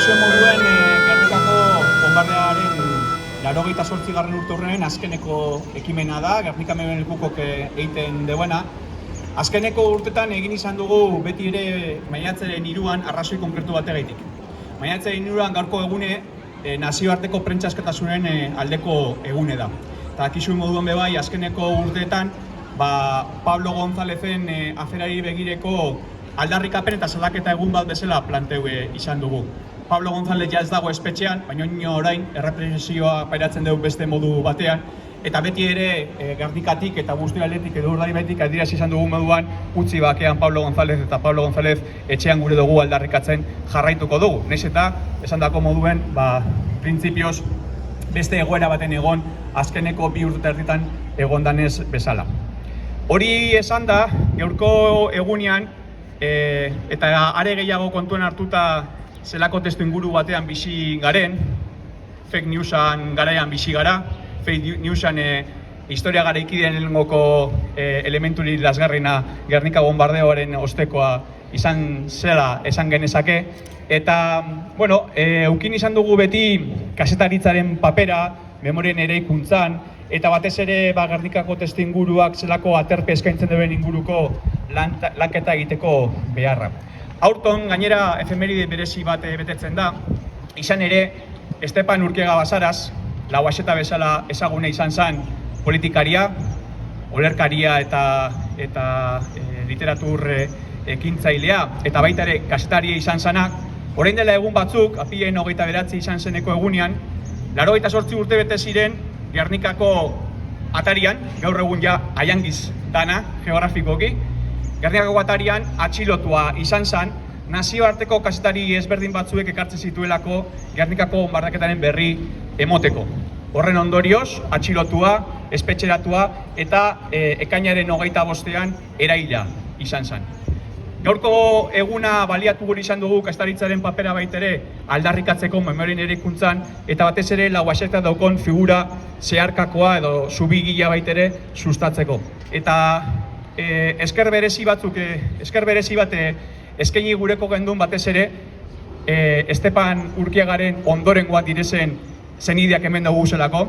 dakizuen moduen Gernikako bonbardearen 88. urteurrenen azkeneko ekimena da, Gernika Memenelkukok egiten deuena. Azkeneko urtetan egin izan dugu beti ere maiatzaren 3an arrazoi konkretu bategaitik. Maiatzaren 3an gaurko egune nazioarteko prentsa askatasunen aldeko egune da. Eta dakizuen moduan bebai, azkeneko urteetan Pablo Gonzalezen aferari begireko aldarrikapen eta salaketa egun bat bezala planteu izan dugu. Pablo González ja ez dago espetxean, baina orain errepresioa pairatzen dugu beste modu batean, eta beti ere Gernikatik eta guztialetik edo Urdaibatik adierazi izan dugu moduan utzi bakean Pablo González eta Pablo González etxean gure dugu aldarrikatzen jarraituko dugu. Naiz eta esandako moduen printzipioz beste egoera baten egon azkeneko 2 urte erditan egondanez bezala. Hori esan da, gaurko egunean eta are gehiago kontuen hartuta zelako testu inguru batean bizi garen, fake newsan garaian bizi gara, fake newsan historia garaikideen lehenengoko elementurik lasgarrina Gernika bombardeoaren ostekoa izan zela esan genezake. Eta, eukin izan dugu beti kazetaritzaren papera, memorien eraikuntzan, eta batez ere Gernikako testu inguruak zelako aterpe eskaintzen duen inguruko lanketa egiteko beharra. Aurton, gainera, efemeride berezi bat betetzen da, izan ere, Estepan Urkiaga Basaras, Lauaxeta bezala ezaguna izan zen politikaria, olerkaria eta literatur ekintzailea, eta baita ere kazetaria izan zenak, orain dela egun batzuk, apilaen 29 izan zeneko egunean, 88 urte bete ziren Gernikako atarian, gaur egun ja Aiangiz dana, geografikoki, Gernikako atarian atxilotua izan zen, nazioarteko kazetari ezberdin batzuek ekartzen zituelako Gernikako bombardaketaren berri emoteko. Horren ondorioz, atxilotua, espetxeratua eta ekainaren 25ean eraila izan zen. Gaurko eguna baliatu gure izan dugu kazetaritzaren papera baitere aldarrikatzeko memorien eraikuntzan eta batez ere Lauaxeta daukon figura zeharkakoa edo zubigila baitere sustatzeko. Eta esker berezi bat eskaini gureko gendun batez ere Estepan Urkiagaren ondorengoak direzen zenideak hemen dugu zelako,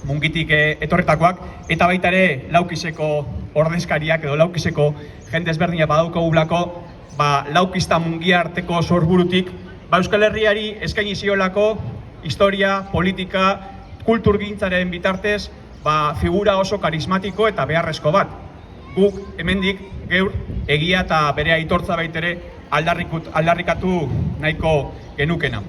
Mungitik etorretakoak, eta baita ere Laukizeko ordezkariak edo Laukizeko jende ezberdina badaukagulako, Laukizta Mungia arteko sorburutik, Euskal Herriari eskaini ziolako historia, politika, kulturgintzaren bitartez, figura oso karismatiko eta beharrezko bat. Guk hemendik geur egia eta bere aitortza baitere aldarrikatu nahiko genukena.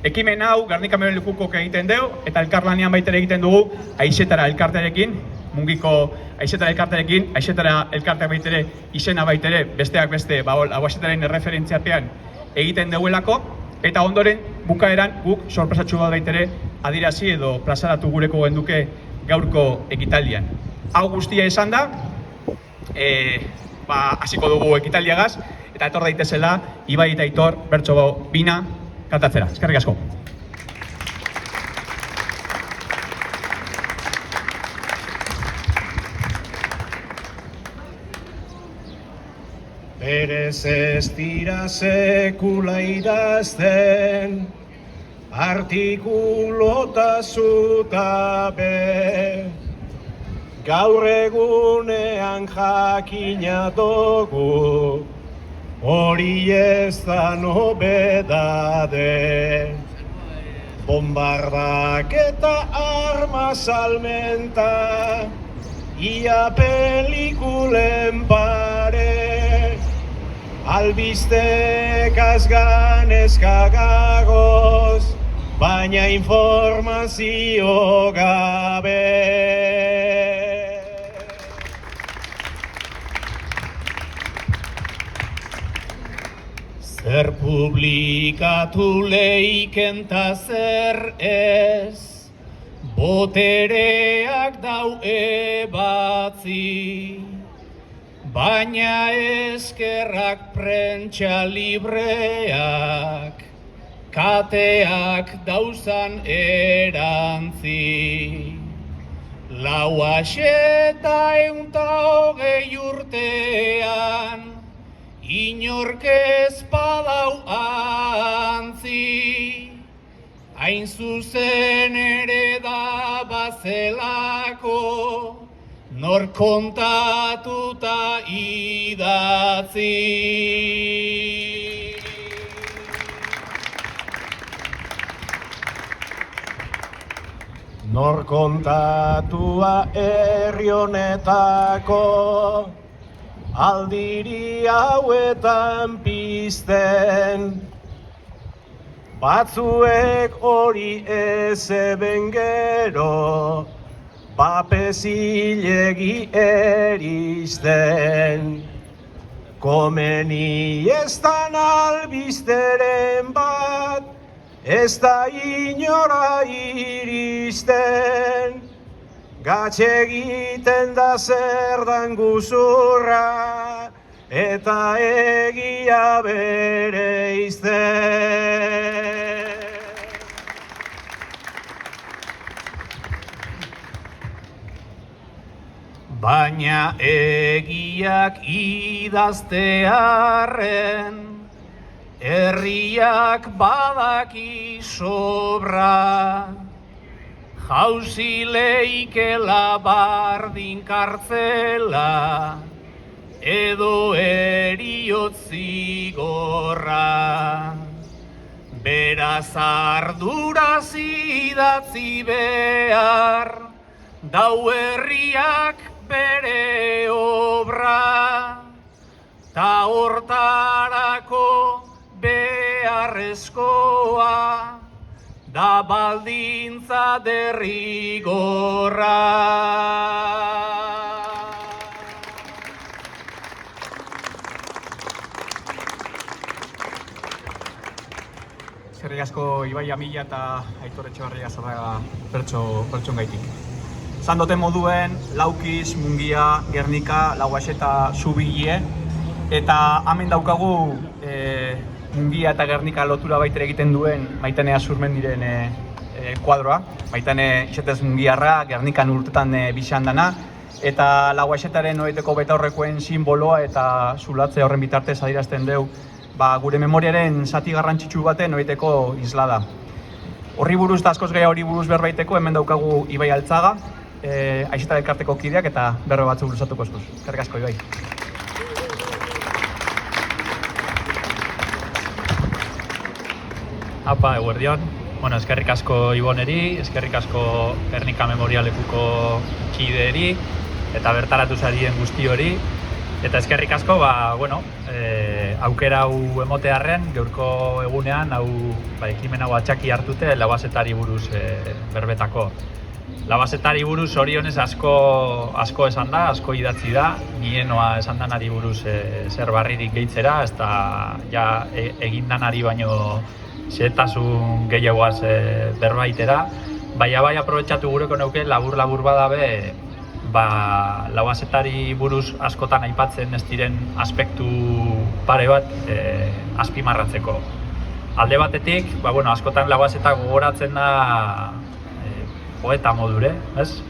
Ekimen hau Gernika Memenelkukok egiten dugu eta elkarlanean baitere egiten dugu Aixetara elkartearekin, Mungiko Aixetara elkartearekin, Aixetara elkarteak baitere izena baitere besteak beste Lauaxetaren erreferentziapean egiten duelako, eta ondoren bukaeran guk sorpresatxu bat baitere adierazi edo plazaratu gureko genduke gaurko ekitaldian. Hau guztia esan da, hasiko dugu ekitaldiagaz, eta etor daitezela Ibai eta Aitor bertso bina kantatzera. Eskerrik asko. Berez ez dira sekula idazten, artikulota zutabe, gaur egunean jakina dugu, hori ez da nobedade. Bombardak eta arma salmenta, ia pelikulen pare, albistek azganezka gagoz, baina informazio gabe. Zer publikatu leiken ta zer ez, botereak dau ebatzi, baina eskerrak prentsa libreak, kateak dauzan erantzi. Lauaxeta 120 urtean, inork ez badau antzi. hain zuzen ere da bazelako, nor kontatuta idatzi. Nor kontatua herri honetako, aldiri hauetan pizten, batzuek hori ez eben gero, papezilegi eristen. Komeni ez dan albisteren bat, ez da inora iristen. Gatxe egiten da zer dan guzurra, eta egia bereizten. Baina egiak idaztearren, herriak badaki sobra, jauzi leikela bardin kartzela, edo eriotzi gorra. Beraz arduraz idatzi behar, dau herriak bere obra, ta hortarako beharrezkoa, da baldintza derrigorra. Eskerrik asko Ibai Amila eta Aitor Etxebarria Zarraga pertsongaitik. Zandoten moduen, Laukiz, Mungia, Gernika, Lauaxeta, Zubilie, eta hemen daukagu Mungia eta Gernika lotura baitere egiten duen Maitane Azurmendiren kuadroa. Maitane izetez Mungiarra, Gernikan urtetan bizan dana, eta Lauaxetaren noeteko betaurrekoen simboloa eta zulatze horren bitartez adierazten deu gure memoriaren zati garrantzitsu baten noeteko islada. Horri buruz eta askoz gehiago hori buruz berbaiteko hemen daukagu Ibai Altzaga, Aixeta elkarteko kideak eta berro batzuk luzatuko eskuz. Eskerrik asko, Ibai. Apa, eguerdion. Eskerrik asko Iboneri, eskerrik asko Gernika Memorialekuko kideeri eta bertaratu zarien guzti hori. Eta eskerrik asko, aukera hau emotearren, gaurko egunean, ekimen hau atxaki hartute Lauaxetari buruz berbetako. Lauaxetari buruz orionez asko esan da, asko idatzi da, nienoa esan danari buruz zer barririk gehitzera, ez da egin danari baino xehetasun gehiagoaz berbaitera. Baina aprobetxatu gureko neuke labur badabe Lauaxetari buruz askotan aipatzen ez diren aspektu pare bat azpimarratzeko. Alde batetik, askotan Lauaxeta gogoratzen da poeta modure, ez?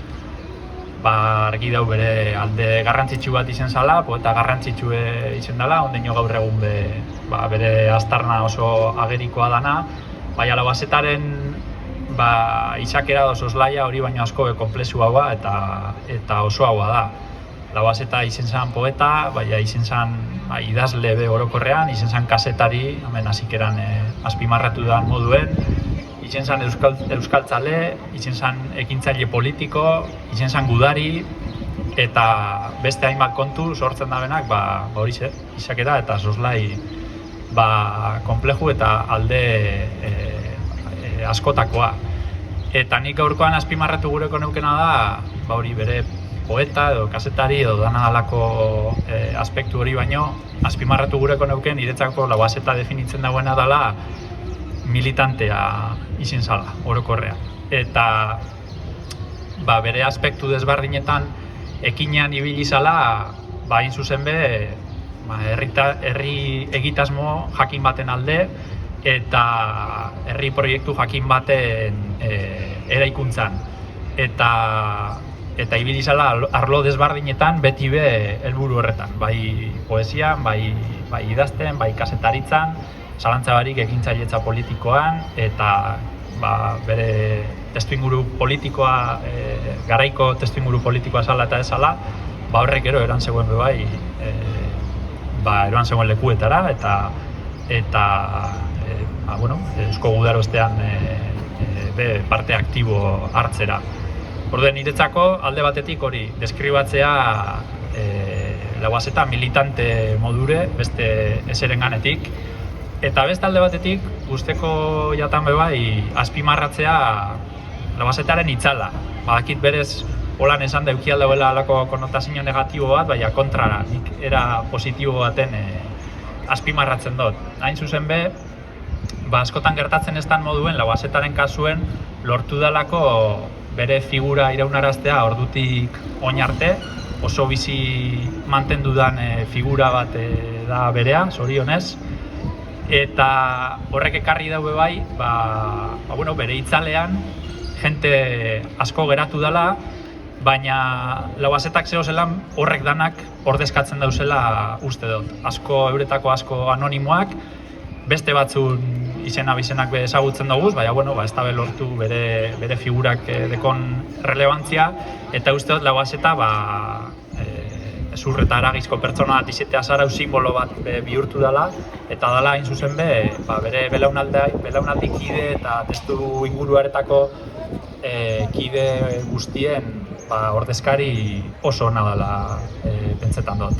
Argi dau bere alde garrantzitsu bat izen zala, poeta garrantzitsu izen dela, ondeino gaur egun bere aztarna oso agerikoa dana, baina Lauaxetaren izakera oso zlaia hori baino asko konplexu haua eta oso haua da. Lauaxeta izen zan poeta, baina izen zan idazle be orokorrean, izen zan kasetari, hemen hasikeran azpimarratu da moduen, izen zan euskaltzale, izen zan ekintzaile politiko, izen zan gudari, eta beste hainbat kontu sortzen da benak, horixe, izakera eta sozlai konpleju eta alde askotakoa. Eta nik gaurkoan azpimarratu gureko neukena da, hori bere poeta edo kasetari edo dana dalako aspektu hori baino, azpimarratu gureko neuken niretzako Lauaxeta definitzen dagoena dela militantea izin zala, orokorrean. Eta bere aspektu desberdinetan ekinean ibili zala, hain zuzen be, herri egitasmo jakin baten alde eta herri proiektu jakin baten eraikuntzan. Eta ibili zala arlo desberdinetan beti be helburu horretan, bai poesian, bai idazten, bai kasetaritzan, zalantza barik ekintzailetza politikoan eta bere testuinguru politikoa, garaiko testuinguru politikoa zala eta ezala, horrek gero eran zegoen bai, eran zegoen lekuetara eta Eusko Gudarostean parte aktibo hartzera. Orduen niretzako alde batetik hori deskribatzea Lauazeta militante modure beste eseren ganetik, eta beste alde batetik usteko jatan bai azpimarratzea Lauazetaren itzala. Badakit berez holan esan da eukial dauela alako konotazio negatibo bat, baina kontrara, nik era positibo baten azpimarratzen dut. Hain zuzen be, askotan gertatzen estan moduen Lauazetaren kasuen lortu dalako bere figura iraunaraztea ordutik oin arte, oso bizi mantendudan figura bat da berea, zorionez, eta horrek ekarri daue bai, bere itzalean jente asko geratu dela, baina Lauazetak zeo zelan horrek danak ordezkatzen dauzela uste dut. Euretako asko anonimoak, beste batzun izen-abizenak ezagutzen dugu, baina ez da lortu bere figurak dekon relevantzia, eta uste dut Lauazeta zur eta eragizko pertsona bat izatea zarau simbolo bat bihurtu dela, eta dela hain zuzen bere belaunaldi kide eta testu inguruaretako kide guztien ordezkari oso ona dela pentsetan dut.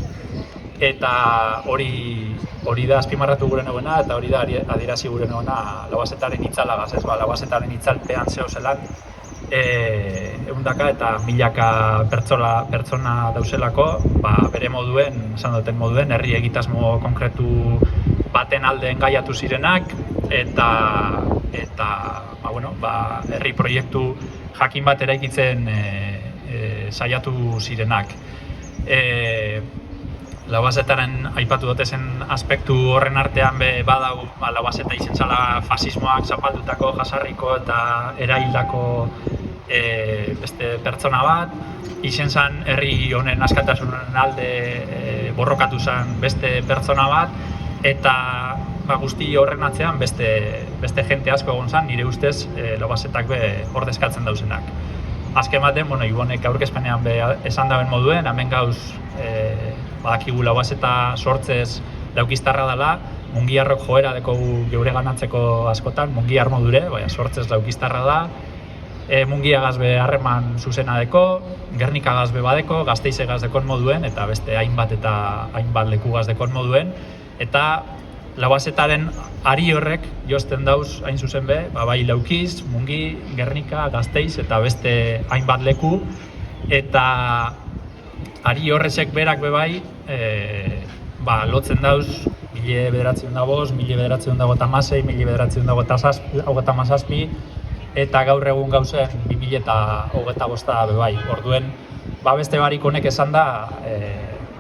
Eta hori da azpimarratu gure negoena, eta hori da adierazi gure negoena Lauazetaren itzalagaz, Lauazetaren itzalpean zeo zelan eundaka eta milaka pertsona dauzelako, bere moduen, esan duten moduen, herri egitasmo konkretu baten alde engaiatu zirenak, eta herri proiektu jakin bat eraikitzen saiatu zirenak. Lauazetaren aipatu dutezen aspektu horren artean badau Lauazeta izen zala fasismoak zapaldutako, jasarriko eta eraildako beste pertsona bat, izen zan herri honen askatasunen alde borrokatu zen beste pertsona bat, eta guzti horren atzean beste jente asko egon zen, nire ustez Lauazetak ordezkatzen dauzenak. Azken baten, Ibonek aurkezpenean esan daben moduen, hemen gauz badakigu Lauazeta sortzez laukiztarra dela, mungiarrok joera dekogu geure ganatzeko askotan, mungiar modure, sortzez laukiztarra da, mungiagaz harreman zuzena deko, Gernikagaz badeko, Gasteizegaz dekon moduen, eta beste hainbat lekugaz dekon moduen, eta Lauazetaren ari horrek jozten dauz hain zuzen bai Laukiz, Mungi, Gernika, Gasteiz eta beste hainbat leku, eta ari horrezek berak bai lotzen dauz 1905, 1956, 1957 eta gaur egun gauzen 2025 bai. Orduen, beste barik honek esan da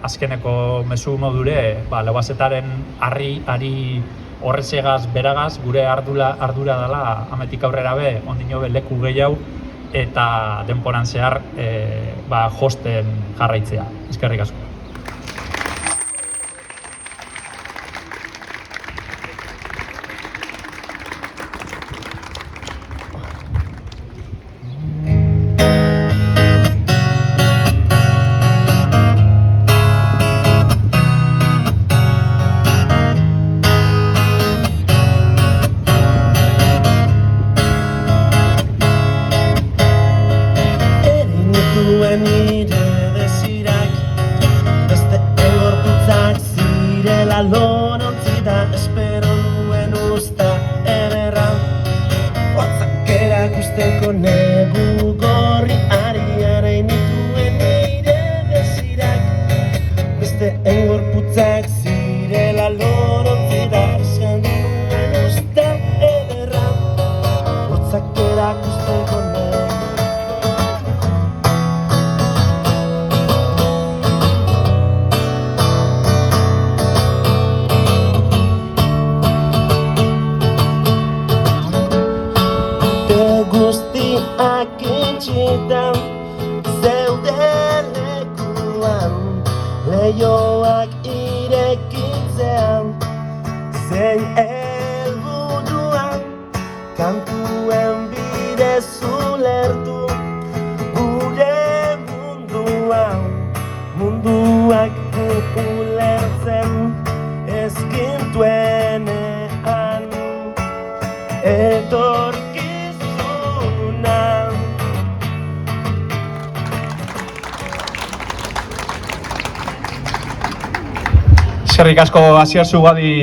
azkeneko mezu modure Lauazetaren ari horrezegaz beragaz gure ardura dela ametik aurrera ondino leku gehiago eta denporan zehar josten jarraitzea. Eskerrik asko. Leioak irekitzean, zein helburuan, kantu etorkizuna. Eskerrik asko Asier Zugadi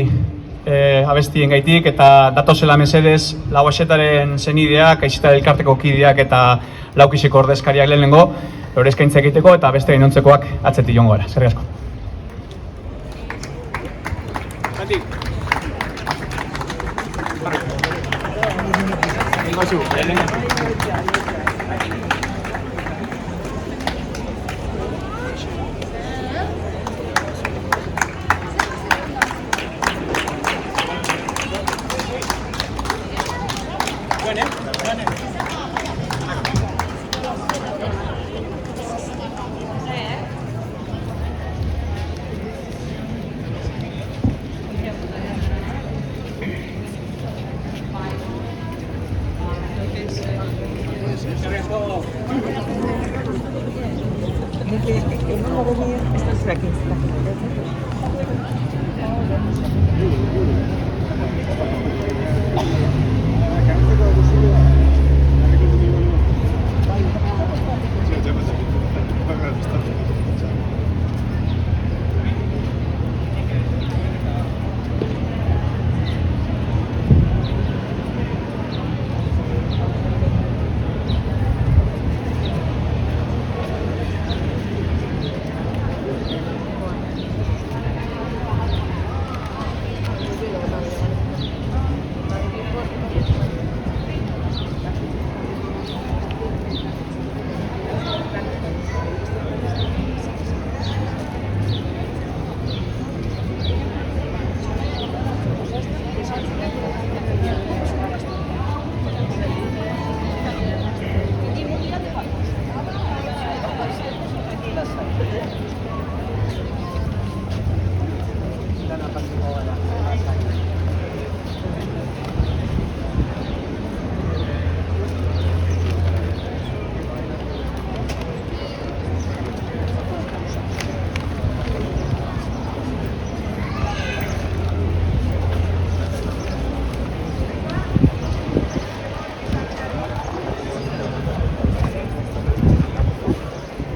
abestien gaitik, eta datozela mesedez Lauaxetaren zenideak, Aixeta elkarteko kideak eta Laukixeko ordezkariak lehenengo, hori eskaintza egiteko eta beste gainontzekoak atzetik joango gara. Eskerrik asko.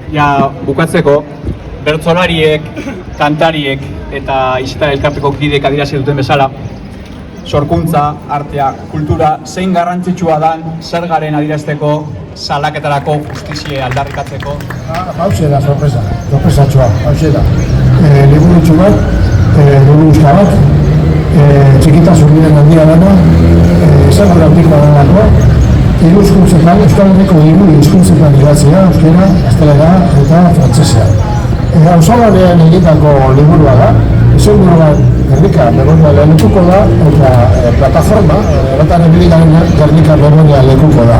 Ja, bukatzeko, bertsolariek, kantariek eta Aixeta elkarteko kideek adierazi duten bezala, sorkuntza, artea, kultura, zein garrantzitsua dan zergaren adierazteko, salaketarako, justizia aldarrikatzeko. Hauxe da sorpresatxoa, hauxe da. Liburutxu bat, liburuzka bat, txikitasun diren handia dana, zer handik badalako, hiru hizkuntzetan, Euskal Herriko hiru hizkuntzetan idatzia, euskera, gaztelera eta frantsesea. Auzolanean egitako liburua da, izenburu bat Gernika Memoria lekuko da, eta plataforma, Errataren Gernika Memoria lekuko da.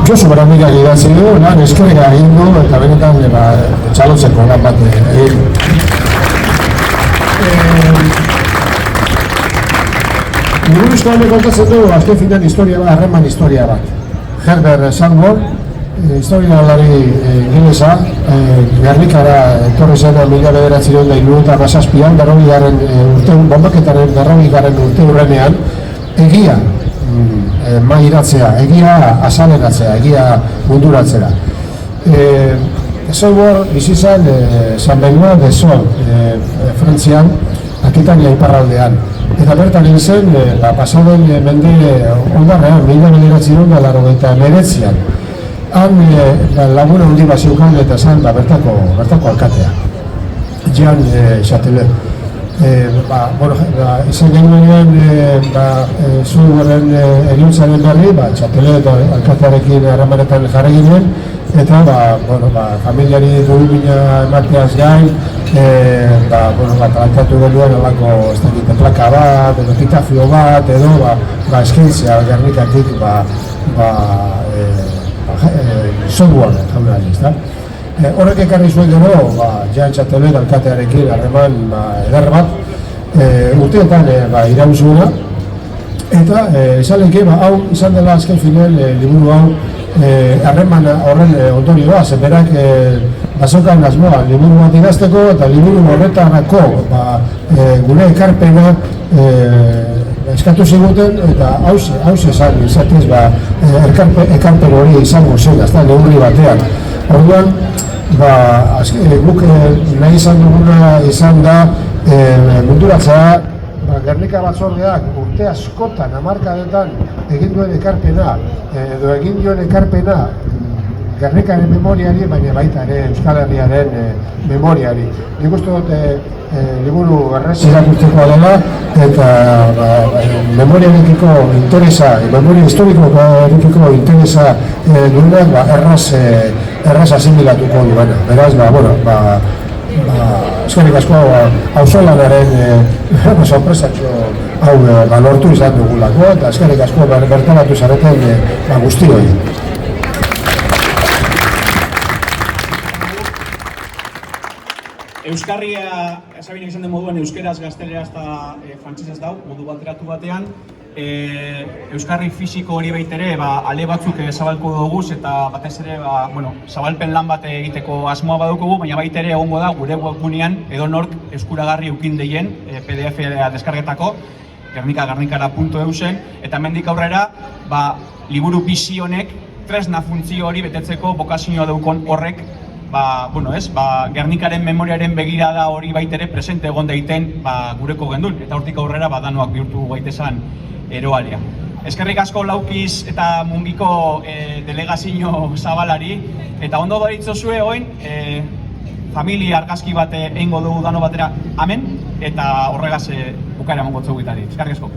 Josu Beramikak idatzi du, lan eskerga egin du, eta benetan txalotzeko lan bat egin. Liburuzko hane kontatzen du, azken finean historia bat, harreman historia bat. Herbert Sandburg, historialari ingelesa, Gernikara etorri zen 1977an, bombaketaren 40. urte hurrenean, egia mairatzea, egia azaleratzea, egia munduratzea. Sandburg bizi zen San Benoit de Sol, Frantzian, Akitania iparraldean. Eta bertan egin zen, pasaden mende ondarrean, 1989an. Han laguna handi bat zeukan eta zen bertako alkatea, Jean Chatelet. Izan genuenean, Zurbarren eriuntzaren berri, Chatelet alkatearekin harremanetan jarri ginen, eta familiari durumina emateaz gain, plantatu genuen alako plaka bat, edo epitafio bat, edo eskaintzea Gernikatik software jaunari, ezta? Horrek ekarri zuen gero, Jean Chatelet alkatearekin harreman eder bat, urteetan iraun eta esan leke, hau izan dela azken final liburu hau harreman horren ondorioa, zeberak bazokan asmoa liburu bat idazteko eta liburu horretarako gure ekarpena eskatu ziguten eta hauze esan izatez ekarpen hori izango zen, azta neurri batean. Orduan, guk nahi izan duguna izan da munduratzea Gernika batzordeak urte askotan, hamarkadetan egin duen ekarpena edo egin duen ekarpena Gernikaren memoriari, baina baita ere Euskal Herriaren memoriari. Nik uste dut liburu errez irakurtzekoa dela eta memoriarekiko interesa, memoria historikoarekiko interesa duenak erraz asimilatuko duena. Beraz, eskerrik asko auzolanaren sorpresatxo hau lortu izan dugulako eta eskerrik asko bertaratu zareten guztioi. Euskarria, esabina izan den moduan, euskeraz, gazteleraz eta frantsesez dau, modu bateratu batean. Euskarri fisiko hori baitere, ale batzuk zabalko duguz eta batez ere, zabalpen lan bat egiteko asmoa badukugu, baina baitere egongo da gure webgunean edonork eskuragarri eukin deien PDF-a deskargetako, gernikara.eusen, eta hemendik aurrera, liburu bizi honek tresna funtzio hori betetzeko bokazioa daukon horrek Gernikaren memoriaren begirada hori baitere presente egon daiten gureko gendun, eta hortik aurrera danoak bihurtu gaitezan eroalea. Eskerrik asko Laukiz eta Mungiko delegazio zabalari, eta ondo daritzozue oin, familia argazki bat egingo dugu dano batera amen, eta horregaz bukaera mongotzeu gitari. Eskerrik asko.